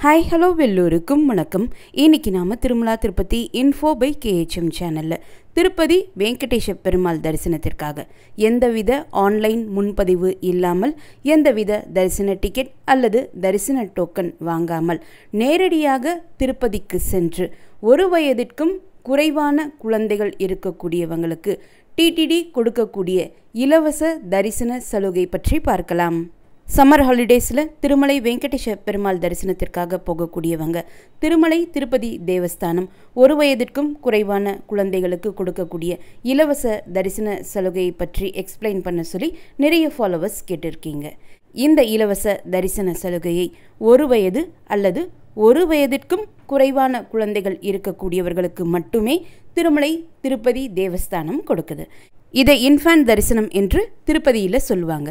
Hi hello வெல்லூருக்கும் வணக்கம். இன்னைக்கு நாம Tirumala Tirupati info by KHM சேனலில் திருப்பதி வெங்கடேஷ பெருமாள் தரிசனத்திற்காக எந்தவித ஆன்லைன் முன்பதிவு இல்லாமல் எந்தவித தரிசன டிக்கெட் அல்லது தரிசன டோக்கன் வாங்காமல் நேரடியாக திருப்பதிக்கு சென்று 1 வயதிற்கும் குறைவான குழந்தைகள் இருக்கக்கூடியவங்களுக்கு TTD கொடுக்கக்கூடிய இலவச தரிசன சலுகை பற்றி பார்க்கலாம். சம்மர் ஹாலிடேஸில் திருமலை வெங்கடேஷ பெருமாள் தரிசனத்திற்காக போகக்கூடியவங்க திருமலை திருப்பதி தேவஸ்தானம் 1 வயதிற்கும் குறைவான குழந்தைகளுக்கு கொடுக்கக்கூடிய இலவச தரிசன சலுகையை பற்றி எக்ஸ்பிளைன் பண்ண சொல்லி நிறைய ஃபாலோவர்ஸ் கேட்டிருக்கீங்க. இந்த இலவச தரிசன சலுகையை 1 வயது அல்லது 1 வயதிற்கும் குறைவான குழந்தைகள் இருக்கக்கூடியவர்களுக்கு மட்டுமே திருமலை திருப்பதி தேவஸ்தானம் கொடுக்குது. இதை இன்ஃபேன்ட் தரிசனம் என்று திருப்பதியில் சொல்லுவாங்க.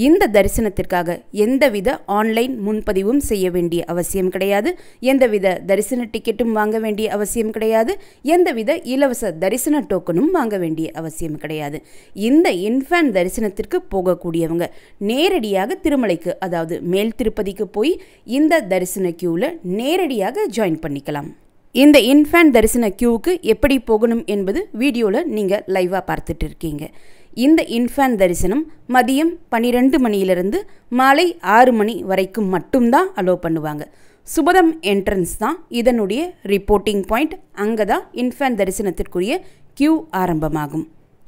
இந்த தரிசனத்திற்காக எந்தவித ஆன்லைன் முன்பதிவும் செய்ய வேண்டிய அவசியம் கிடையாது. எந்தவித தரிசன டிக்கெட்டும் வாங்க வேண்டிய அவசியம் கிடையாது. எந்தவித இலவச தரிசன டோக்கனும் வாங்க வேண்டிய அவசியம் கிடையாது. இந்த இன்ஃபேன்ட் தரிசனத்திற்கு போகக்கூடியவங்க நேரடியாக திருமலைக்கு, அதாவது மேல் திருப்பதிக்கு போய் இந்த தரிசன கியூவில் நேரடியாக ஜாயின் பண்ணிக்கலாம். இந்த இன்ஃபேன்ட் தரிசன கியூவுக்கு எப்படி போகணும் என்பது வீடியோவில் நீங்கள் லைவாக பார்த்துட்டு இருக்கீங்க. இந்த இன்ஃபேன்ட் தரிசனம் மதியம் 12 மணியிலிருந்து மாலை 6 மணி வரைக்கும் மட்டும்தான் அலோவ் பண்ணுவாங்க. சுபதம் என்ட்ரன்ஸ் தான் இதனுடைய ரிப்போர்ட்டிங் பாயிண்ட். அங்கே தான் இன்ஃபேன்ட் தரிசனத்திற்குரிய கியூ ஆரம்பமாகும்.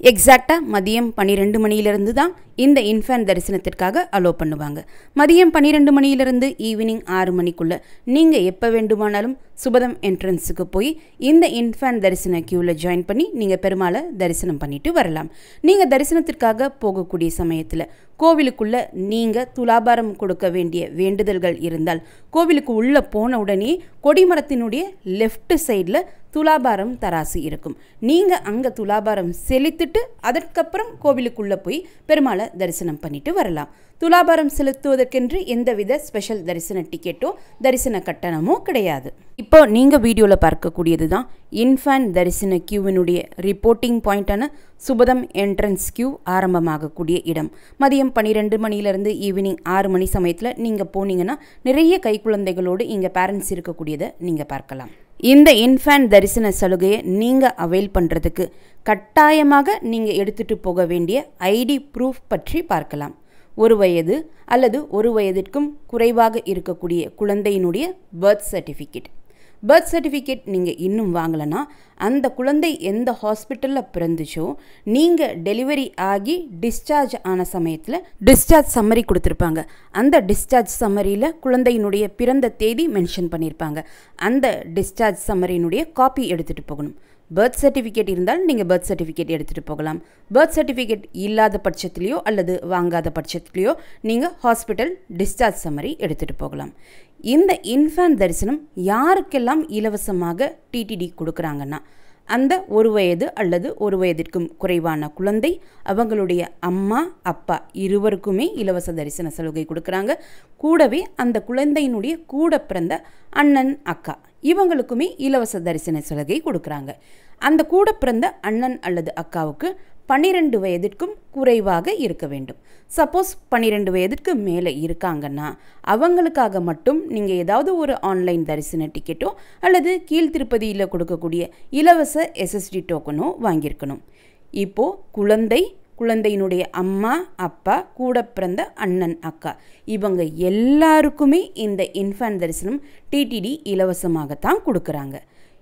எக்ஸாக்டாக மதியம் 12 மணியிலிருந்து தான் இந்த இன்ஃபேன்ட் தரிசனத்திற்காக அலோவ் பண்ணுவாங்க. மதியம் 12 மணியிலிருந்து ஈவினிங் 6 மணிக்குள்ளே நீங்கள் எப்போ வேண்டுமானாலும் சுபதம் என்ட்ரன்ஸுக்கு போய் இந்த இன்ஃபேன்ட் தரிசன கியூவில் ஜாயின் பண்ணி நீங்கள் பெருமாளை தரிசனம் பண்ணிட்டு வரலாம். நீங்கள் தரிசனத்திற்காக போகக்கூடிய சமயத்தில் கோவிலுக்குள்ளே நீங்கள் துலாபாரம் கொடுக்க வேண்டிய வேண்டுதல்கள் இருந்தால் கோவிலுக்கு உள்ளே போன உடனே கொடிமரத்தினுடைய லெஃப்ட் சைடில் துலாபாரம் தராசு இருக்கும். நீங்கள் அங்கே துலாபாரம் செலுத்திட்டு அதற்கப்புறம் கோவிலுக்குள்ளே போய் பெருமாளை தரிசனம் பண்ணிட்டு வரலாம். துலாபாரம் செலுத்துவதற்கென்று எந்தவித ஸ்பெஷல் தரிசன டிக்கெட்டோ தரிசன கட்டணமோ கிடையாது. இப்போ நீங்கள் வீடியோவில் பார்க்கக்கூடியது தான் இன்ஃபேன்ட் தரிசன கியூவினுடைய ரிப்போர்ட்டிங் பாயிண்டான சுபதம் என்ட்ரன்ஸ் கியூ ஆரம்பமாகக்கூடிய இடம். மதியம் 12 மணியிலிருந்து ஈவினிங் 6 மணி சமயத்தில் நீங்கள் போனீங்கன்னா நிறைய கைக்குழந்தைகளோடு இங்கே பேரண்ட்ஸ் இருக்கக்கூடியதை நீங்கள் பார்க்கலாம். இந்த இன்ஃபேன்ட் தரிசன சலுகையை நீங்கள் அவைல் பண்ணுறதுக்கு கட்டாயமாக நீங்கள் எடுத்துகிட்டு போக வேண்டிய ஐடி ப்ரூஃப் பற்றி பார்க்கலாம். 1 வயது அல்லது 1 வயதிற்கும் குறைவாக இருக்கக்கூடிய குழந்தையினுடைய பர்த் சர்டிஃபிகேட் நீங்கள் இன்னும் வாங்கலைன்னா அந்த குழந்தை எந்த ஹாஸ்பிட்டலில் பிறந்துச்சோ நீங்கள் டெலிவரி ஆகி டிஸ்சார்ஜ் ஆன சமயத்தில் டிஸ்சார்ஜ் சம்மரி கொடுத்துருப்பாங்க. அந்த டிஸ்சார்ஜ் சம்மரியில் குழந்தையினுடைய பிறந்த தேதி மென்ஷன் பண்ணியிருப்பாங்க. அந்த டிஸ்சார்ஜ் சம்மரியினுடைய காப்பி எடுத்துகிட்டு போகணும். பர்த் சர்டிஃபிகேட் இருந்தால் நீங்கள் பர்த் சர்டிஃபிகேட் எடுத்துகிட்டு போகலாம். பர்த் சர்டிஃபிகேட் இல்லாத பட்சத்துலேயோ அல்லது வாங்காத பட்சத்துலேயோ நீங்கள் ஹாஸ்பிட்டல் டிஸ்சார்ஜ் சம்மரி எடுத்துகிட்டு போகலாம். இந்த இன்ஃபேன்ட் தரிசனம் யாருக்கெல்லாம் இலவசமாக TTD கொடுக்குறாங்கன்னா அந்த 1 வயது அல்லது 1 வயதிற்கும் குறைவான குழந்தை, அவங்களுடைய அம்மா அப்பா இருவருக்குமே இலவச தரிசன சலுகை கொடுக்குறாங்க. கூடவே அந்த குழந்தையினுடைய கூட பிறந்த அண்ணன் அக்கா இவங்களுக்குமே இலவச தரிசன சலுகை கொடுக்குறாங்க. அந்த கூட பிறந்த அண்ணன் அல்லது அக்காவுக்கு 12 வயதிற்கும் குறைவாக இருக்க வேண்டும். சப்போஸ் 12 வயதிற்கு மேலே இருக்காங்கன்னா அவங்களுக்காக மட்டும் நீங்கள் ஏதாவது ஒரு ஆன்லைன் தரிசன டிக்கெட்டோ அல்லது கீழ் திருப்பதியில் கொடுக்கக்கூடிய இலவச SSD டோக்கனோ வாங்கியிருக்கணும். இப்போது குழந்தையினுடைய அம்மா அப்பா கூட பிறந்த அண்ணன் அக்கா இவங்க எல்லாருக்குமே இந்த இன்ஃபேன்ட் தரிசனம் TTD இலவசமாகத்தான் கொடுக்குறாங்க.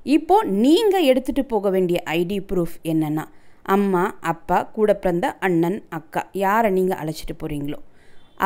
இப்போது நீங்கள் எடுத்துகிட்டு போக வேண்டிய ஐடி ப்ரூஃப் என்னென்னா அம்மா அப்பா கூட பிறந்த அண்ணன் அக்கா யாரை நீங்கள் அழைச்சிட்டு போகிறீங்களோ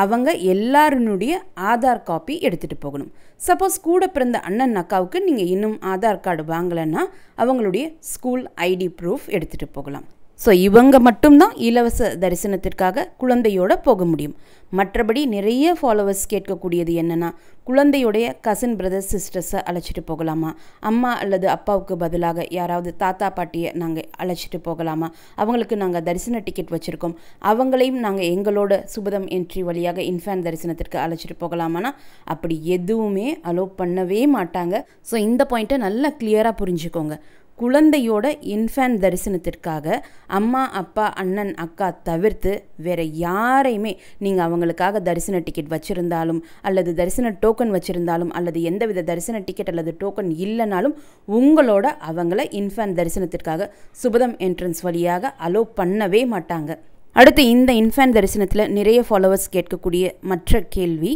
அவங்க எல்லாருனுடைய ஆதார் காப்பி எடுத்துகிட்டு போகணும். சப்போஸ் கூட பிறந்த அண்ணன் அக்காவுக்கு நீங்கள் இன்னும் ஆதார் கார்டு வாங்கலைன்னா அவங்களுடைய ஸ்கூல் ஐடி ப்ரூஃப் எடுத்துகிட்டு போகலாம். ஸோ இவங்க மட்டும்தான் இலவச தரிசனத்திற்காக குழந்தையோட போக முடியும். மற்றபடி நிறைய ஃபாலோவர்ஸ் கேட்கக்கூடியது என்னென்னா குழந்தையுடைய கசின் பிரதர்ஸ் சிஸ்டர்ஸை அழைச்சிட்டு போகலாமா, அம்மா அல்லது அப்பாவுக்கு பதிலாக யாராவது தாத்தா பாட்டியை நாங்கள் அழைச்சிட்டு போகலாமா, அவங்களுக்கு நாங்கள் தரிசன டிக்கெட் வச்சுருக்கோம் அவங்களையும் நாங்கள் எங்களோட சுபதம் என்ட்ரி வழியாக இன்ஃபேன்ட் தரிசனத்திற்கு அழைச்சிட்டு போகலாமான்னா அப்படி எதுவுமே அலோவ் பண்ணவே மாட்டாங்க. ஸோ இந்த பாயிண்ட்டை நல்லா கிளியராக புரிஞ்சுக்கோங்க. குழந்தையோட இன்ஃபேன்ட் தரிசனத்திற்காக அம்மா அப்பா அண்ணன் அக்கா தவிர்த்து வேறு யாரையுமே நீங்கள் அவங்களுக்காக தரிசன டிக்கெட் வச்சுருந்தாலும் அல்லது தரிசன டோக்கன் வச்சுருந்தாலும் அல்லது எந்தவித தரிசன டிக்கெட் அல்லது டோக்கன் இல்லைனாலும் உங்களோட அவங்கள இன்ஃபேன்ட் தரிசனத்திற்காக சுபதம் என்ட்ரன்ஸ் வழியாக அலோவ் பண்ணவே மாட்டாங்க. அடுத்து இந்த இன்ஃபேன்ட் தரிசனத்தில் நிறைய ஃபாலோவர்ஸ் கேட்கக்கூடிய மற்ற கேள்வி,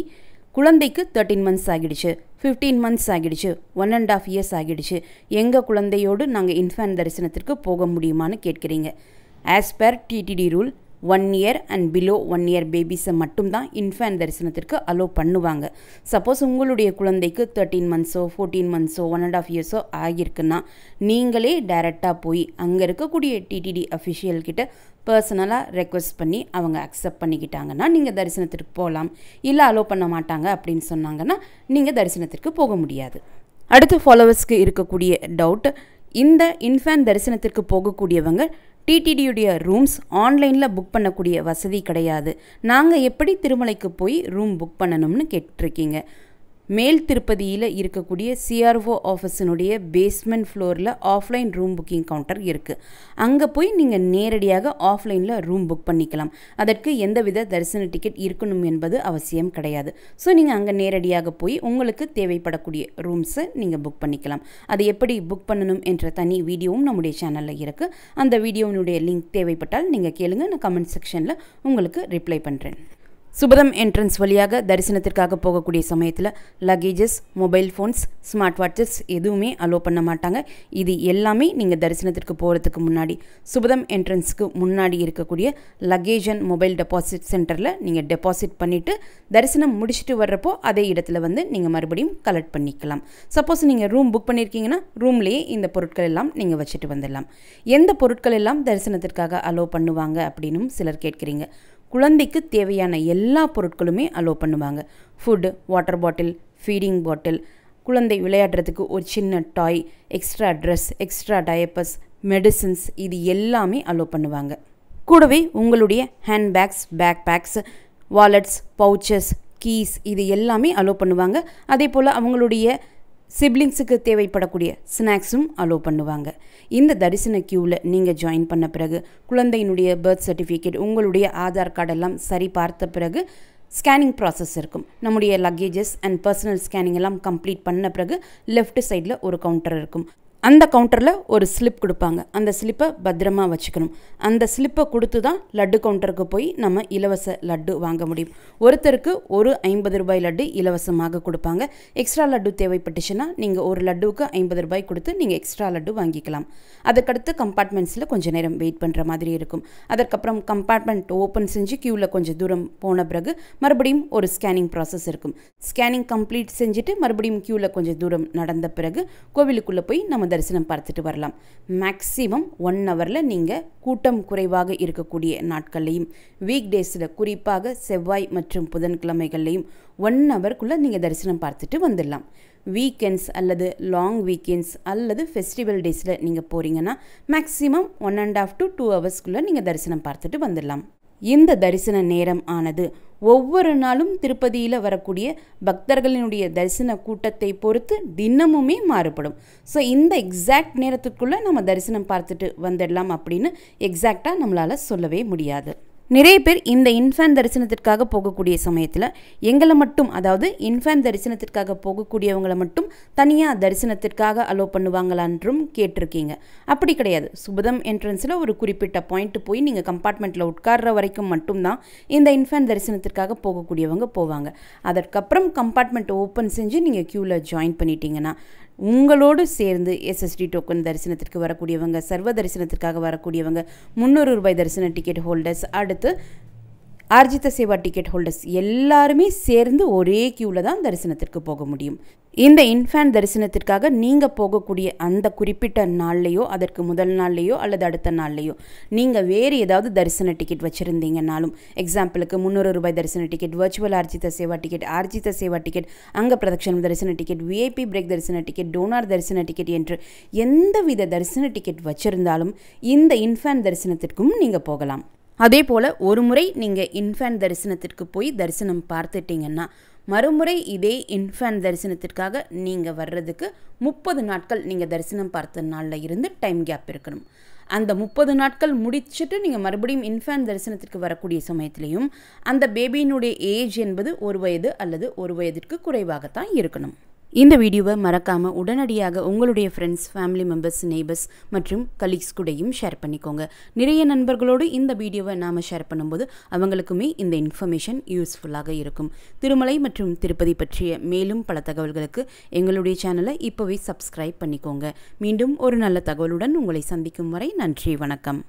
குழந்தைக்கு 13 மந்த்ஸ் ஆகிடுச்சு, 15 மந்த்ஸ் ஆகிடுச்சு, 1.5 இயர்ஸ் ஆகிடுச்சு, எங்கள் குழந்தையோடு நாங்கள் இன்ஃபேன்ட் தரிசனத்திற்கு போக முடியுமான்னு கேட்குறீங்க. As per TTD rule 1 year and below 1 year பேபிஸை மட்டும்தான் இன்ஃபேன்ட் தரிசனத்திற்கு அலோவ் பண்ணுவாங்க. சப்போஸ் உங்களுடைய குழந்தைக்கு 13 மந்த்ஸோ 14 மந்த்ஸோ 1.5 இயர்ஸோ ஆகியிருக்குன்னா நீங்களே டைரெக்டாக போய் அங்கே இருக்கக்கூடிய டிடிடி அஃபிஷியல்கிட்ட பர்சனலாக ரெக்வஸ்ட் பண்ணி அவங்க அக்செப்ட் பண்ணிக்கிட்டாங்கன்னா நீங்கள் தரிசனத்திற்கு போகலாம். இல்லை அலோவ் பண்ண மாட்டாங்க அப்படின்னு சொன்னாங்கன்னா நீங்கள் தரிசனத்திற்கு போக முடியாது. அடுத்து ஃபாலோவர்ஸ்க்கு இருக்கக்கூடிய டவுட், இந்த இன்ஃபேன்ட் தரிசனத்திற்கு போகக்கூடியவங்க டிடிடியுடைய ரூம்ஸ் ஆன்லைனில் புக் பண்ணக்கூடிய வசதி கிடையாது, நாங்கள் எப்படி திருமலைக்கு போய் ரூம் புக் பண்ணணும்னு கேட்டிருக்கீங்க. மேல் திருப்பதியில் இருக்கக்கூடிய சிஆர்ஓ ஆஃபீஸினுடைய பேஸ்மெண்ட் ஃப்ளோரில் ஆஃப்லைன் ரூம் புக்கிங் கவுண்டர் இருக்குது. அங்கே போய் நீங்கள் நேரடியாக ஆஃப்லைனில் ரூம் புக் பண்ணிக்கலாம். அதற்கு எந்தவித தரிசன டிக்கெட் இருக்கணும் என்பது அவசியம் கிடையாது. ஸோ நீங்கள் அங்கே நேரடியாக போய் உங்களுக்கு தேவைப்படக்கூடிய ரூம்ஸை நீங்கள் புக் பண்ணிக்கலாம். அதை எப்படி புக் பண்ணணும் என்ற தனி வீடியோவும் நம்முடைய சேனலில் இருக்குது. அந்த வீடியோவினுடைய லிங்க் தேவைப்பட்டால் நீங்கள் கேளுங்க, நான் கமெண்ட் செக்ஷனில் உங்களுக்கு ரிப்ளை பண்ணுறேன். சுபதம் என்ட்ரன்ஸ் வழியாக தரிசனத்திற்காக போகக்கூடிய சமயத்தில் luggages, mobile phones, smart watches எதுவுமே அலோவ் பண்ண மாட்டாங்க. இது எல்லாமே நீங்கள் தரிசனத்திற்கு போகிறதுக்கு முன்னாடி சுபதம் என்ட்ரன்ஸுக்கு முன்னாடி இருக்கக்கூடிய லக்கேஜ் அண்ட் மொபைல் டெபாசிட் சென்டரில் நீங்கள் டெபாசிட் பண்ணிவிட்டு தரிசனம் முடிச்சுட்டு வர்றப்போ அதே இடத்துல வந்து நீங்கள் மறுபடியும் கலெக்ட் பண்ணிக்கலாம். சப்போஸ் நீங்கள் ரூம் புக் பண்ணியிருக்கீங்கன்னா ரூம்லேயே இந்த பொருட்கள் எல்லாம் நீங்கள் வச்சுட்டு வந்துடலாம். எந்த பொருட்கள் எல்லாம் தரிசனத்திற்காக அலோவ் பண்ணுவாங்க அப்படின்னும் சிலர் கேட்குறீங்க. குழந்தைக்கு தேவையான எல்லா பொருட்களுமே அலோவ் பண்ணுவாங்க. Food, water bottle, feeding bottle, குழந்தை விளையாடுறதுக்கு ஒரு சின்ன toy, extra dress, extra diapers, medicines, இது எல்லாமே அலோவ் பண்ணுவாங்க. கூடவே உங்களுடைய hand bags, back bags, wallets, pouches, keys இது எல்லாமே அலோவ் பண்ணுவாங்க. அதே போல் அவங்களுடைய சிப்ளிங்ஸுக்கு தேவைப்படக்கூடிய ஸ்நாக்ஸும் அலோவ் பண்ணுவாங்க. இந்த தரிசன க்யூவில் நீங்கள் ஜாயின் பண்ண பிறகு குழந்தையினுடைய பர்த் சர்டிஃபிகேட், உங்களுடைய ஆதார் கார்டெல்லாம் சரி பார்த்த பிறகு ஸ்கேனிங் ப்ராசஸ் இருக்கும். நம்முடைய லக்கேஜஸ் அண்ட் பர்சனல் ஸ்கேனிங் எல்லாம் கம்ப்ளீட் பண்ண பிறகு லெஃப்ட் சைடில் ஒரு கவுண்டர் இருக்கும். அந்த கவுண்டரில் ஒரு ஸ்லிப் கொடுப்பாங்க. அந்த ஸ்லிப்பை பத்திரமா வச்சுக்கணும். அந்த ஸ்லிப்பை கொடுத்து தான் லட்டு கவுண்டருக்கு போய் நம்ம இலவச லட்டு வாங்க முடியும். ஒருத்தருக்கு ஒரு 50 ரூபாய் லட்டு இலவசமாக கொடுப்பாங்க. எக்ஸ்ட்ரா லட்டு தேவைப்பட்டுச்சுன்னா நீங்கள் ஒரு லட்டுவுக்கு 50 ரூபாய் கொடுத்து நீங்கள் எக்ஸ்ட்ரா லட்டு வாங்கிக்கலாம். அதுக்கடுத்து கம்பார்ட்மெண்ட்ஸில் கொஞ்சம் நேரம் வெயிட் பண்ணுற மாதிரி இருக்கும். அதற்கப்புறம் கம்பார்ட்மெண்ட் ஓப்பன் செஞ்சு க்யூவில் கொஞ்சம் தூரம் போன பிறகு மறுபடியும் ஒரு ஸ்கேனிங் ப்ராசஸ் இருக்கும். ஸ்கேனிங் கம்ப்ளீட் செஞ்சுட்டு மறுபடியும் க்யூவில் கொஞ்சம் தூரம் நடந்த பிறகு கோவிலுக்குள்ளே போய் நம்ம தரிசனம் பார்த்துட்டு வரலாம். மேக்ஸிமம் 1 ஹவரில் நீங்கள் கூட்டம் குறைவாக இருக்கக்கூடிய நாட்கள்லையும் வீக் டேஸில் குறிப்பாக செவ்வாய் மற்றும் புதன்கிழமைகள்லையும் 1 ஹவருக்குள்ளே நீங்கள் தரிசனம் பார்த்துட்டு வந்துடலாம். வீக்கெண்ட்ஸ் அல்லது லாங் வீக்கெண்ட்ஸ் அல்லது ஃபெஸ்டிவல் டேஸில் நீங்கள் போகிறீங்கன்னா மேக்ஸிமம் 1.5 to 2 ஹவர்ஸ்க்குள்ளே நீங்கள் தரிசனம் பார்த்துட்டு வந்துடலாம். இந்த தரிசன நேரம் ஆனது ஒவ்வொரு நாளும் திருப்பதியில் வரக்கூடிய பக்தர்களினுடைய தரிசன கூட்டத்தை பொறுத்து தினமுமே மாறுபடும். ஸோ இந்த எக்ஸாக்ட் நேரத்துக்குள்ளே நம்ம தரிசனம் பார்த்துட்டு வந்துடலாம் அப்படின்னு எக்ஸாக்டாக நம்மளால் சொல்லவே முடியாது. நிறைய பேர் இந்த இன்ஃபேன்ட் தரிசனத்திற்காக போகக்கூடிய சமயத்தில் எங்களை மட்டும், அதாவது இன்ஃபேன்ட் தரிசனத்திற்காக போகக்கூடியவங்களை மட்டும் தனியாக தரிசனத்திற்காக அலோவ் பண்ணுவாங்களான்றும் கேட்டிருக்கீங்க. அப்படி கிடையாது. சுபதம் என்ட்ரன்ஸில் ஒரு குறிப்பிட்ட பாயிண்ட் போய் நீங்கள் கம்பார்ட்மெண்ட்டில் உட்கார்ற வரைக்கும் மட்டும்தான் இந்த இன்ஃபேன்ட் தரிசனத்திற்காக போகக்கூடியவங்க போவாங்க. அதற்கப்புறம் கம்பார்ட்மெண்ட் ஓப்பன் செஞ்சு நீங்கள் க்யூவில் ஜாயின் பண்ணிட்டீங்கன்னா உங்களோடு சேர்ந்து எஸ்எஸ்டி டோக்கன் தரிசனத்திற்கு வரக்கூடியவங்க, சர்வ தரிசனத்திற்காக வரக்கூடியவங்க, 300 ரூபாய் தரிசன டிக்கெட் ஹோல்டர்ஸ், அடுத்து ஆர்ஜித சேவா டிக்கெட் ஹோல்டர்ஸ் எல்லாருமே சேர்ந்து ஒரே க்யூவில் தான் தரிசனத்திற்கு போக முடியும். இந்த இன்ஃபேன்ட் தரிசனத்திற்காக நீங்கள் போகக்கூடிய அந்த குறிப்பிட்ட நாள்லையோ அதற்கு முதல் நாள்லையோ அல்லது அடுத்த நாள்லையோ நீங்கள் வேறு ஏதாவது தரிசன டிக்கெட் வச்சுருந்தீங்கன்னாலும், எக்ஸாம்பிளுக்கு 300 ரூபாய் தரிசன ticket, virtual Arjitha Seva ticket, Arjitha Seva ticket, அங்க பிரதட்சணம் தரிசன டிக்கெட், விஐபி பிரேக் தரிசன டிக்கெட், டோனார் தரிசன டிக்கெட் என்று எந்தவித தரிசன டிக்கெட் வச்சுருந்தாலும் இந்த இன்ஃபேன்ட் தரிசனத்திற்கும் நீங்கள் போகலாம். அதே போல் ஒரு முறை நீங்கள் இன்ஃபேன்ட் தரிசனத்திற்கு போய் தரிசனம் பார்த்துட்டிங்கன்னா மறுமுறை இதே இன்ஃபேண்ட் தரிசனத்திற்காக நீங்கள் வர்றதுக்கு 30 நாட்கள் நீங்கள் தரிசனம் பார்த்த நாளில் இருந்து டைம் கேப் இருக்கணும். அந்த 30 நாட்கள் முடிச்சுட்டு நீங்கள் மறுபடியும் இன்ஃபேண்ட் தரிசனத்திற்கு வரக்கூடிய சமயத்திலையும் அந்த பேபியினுடைய ஏஜ் என்பது 1 வயது அல்லது 1 வயதிற்கு குறைவாகத்தான் இருக்கணும். இந்த வீடியோவை மறக்காமல் உடனடியாக உங்களுடைய ஃப்ரெண்ட்ஸ், ஃபேமிலி மெம்பர்ஸ், நெய்பர்ஸ் மற்றும் கலீக்ஸ் கூடயும் ஷேர் பண்ணிக்கோங்க. நிறைய நண்பர்களோடு இந்த வீடியோவை நாம் ஷேர் பண்ணும்போது அவங்களுக்குமே இந்த இன்ஃபர்மேஷன் யூஸ்ஃபுல்லாக இருக்கும். திருமலை மற்றும் திருப்பதி பற்றிய மேலும் பல தகவல்களுக்கு எங்களுடைய சேனலை இப்போவே சப்ஸ்கிரைப் பண்ணிக்கோங்க. மீண்டும் ஒரு நல்ல தகவலுடன் உங்களை சந்திக்கும் வரை நன்றி, வணக்கம்.